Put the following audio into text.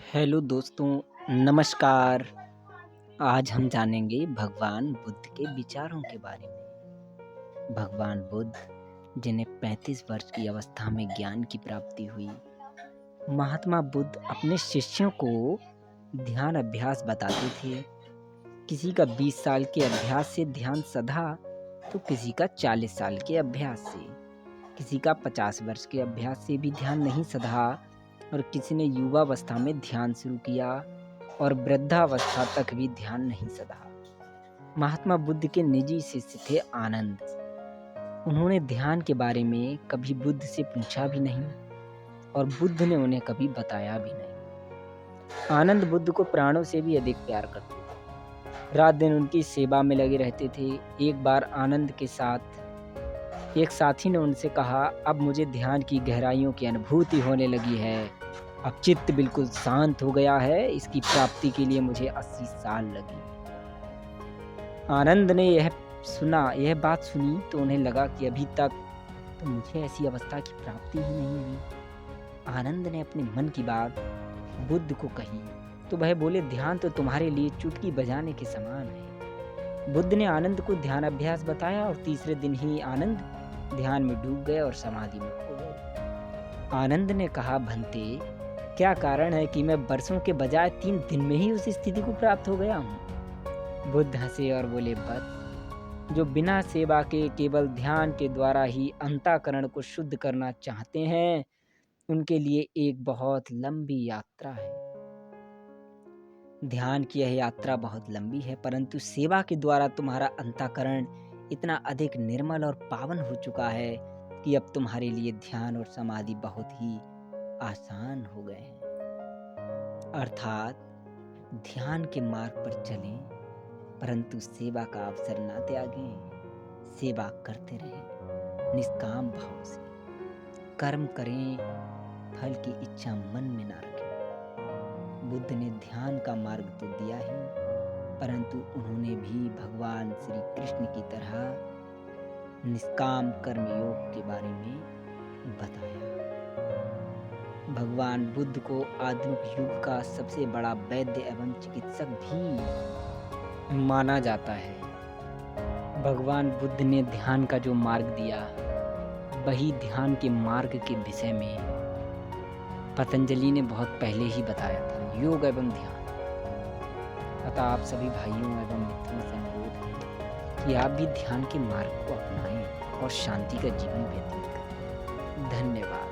Hello दोस्तों, नमस्कार। आज हम जानेंगे भगवान बुद्ध के विचारों के बारे में। भगवान बुद्ध, जिन्हें 35 वर्ष की अवस्था में ज्ञान की प्राप्ति हुई, महात्मा बुद्ध अपने शिष्यों को ध्यान अभ्यास बताते थे। किसी का 20 साल के अभ्यास से ध्यान सधा, तो किसी का 40 साल के अभ्यास से, किसी का 50 वर्ष के अभ्यास से भी ध्यान नहीं सधा, और किसी ने युवावस्था में ध्यान शुरू किया और वृद्धावस्था तक भी ध्यान नहीं सधा। महात्मा बुद्ध के निजी शिष्य थे आनंद। उन्होंने ध्यान के बारे में कभी बुद्ध से पूछा भी नहीं और बुद्ध ने उन्हें कभी बताया भी नहीं। आनंद बुद्ध को प्राणों से भी अधिक प्यार करते थे, रात दिन उनकी सेवा में लगे रहते थे। एक बार आनंद के साथ एक साथी ने उनसे कहा, अब मुझे ध्यान की गहराइयों की अनुभूति होने लगी है। अब चित्त बिल्कुल शांत हो गया है। इसकी प्राप्ति के लिए मुझे 80 साल लगे। आनंद ने यह बात सुनी तो उन्हें लगा कि अभी तक तो मुझे ऐसी अवस्था की प्राप्ति ही नहीं हुई। आनंद ने अपने मन की बात बुद्ध को कही तो वह बोले, ध्यान तो तुम्हारे लिए चुटकी बजाने के समान है। बुद्ध ने आनंद को ध्यान अभ्यास बताया और तीसरे दिन ही आनंद ध्यान में डूब गए और समाधि में खो गए। आनंद ने कहा, भंते, क्या कारण है कि मैं वर्षों के बजाय 3 दिन में ही उस स्थिति को प्राप्त हो गया हूँ? बुद्ध हंसे और बोले, बस जो बिना सेवा के केवल ध्यान के द्वारा ही अंतःकरण को शुद्ध करना चाहते हैं, उनके लिए एक बहुत लंबी यात्रा है। ध्यान की यह यात्रा बहुत लंबी है, परंतु सेवा के द्वारा तुम्हारा अंतःकरण इतना अधिक निर्मल और पावन हो चुका है कि अब तुम्हारे लिए ध्यान और समाधि बहुत ही आसान हो गए हैं। अर्थात ध्यान के मार्ग पर चलें, परंतु सेवा का अवसर ना त्यागें। सेवा करते रहें, निष्काम भाव से कर्म करें, फल की इच्छा मन में ना रखें। बुद्ध ने ध्यान का मार्ग तो दिया ही, परंतु उन्होंने भी भगवान श्री कृष्ण की तरह निष्काम कर्म योग के बारे में बताया। भगवान बुद्ध को आधुनिक युग का सबसे बड़ा वैद्य एवं चिकित्सक भी माना जाता है। भगवान बुद्ध ने ध्यान का जो मार्ग दिया, वही ध्यान के मार्ग के विषय में पतंजलि ने बहुत पहले ही बताया था, योग एवं ध्यान। अतः आप सभी भाइयों एवं मित्रों से अनुरोध है कि आप भी ध्यान के मार्ग को अपनाएं और शांति का जीवन व्यतीत करें। धन्यवाद।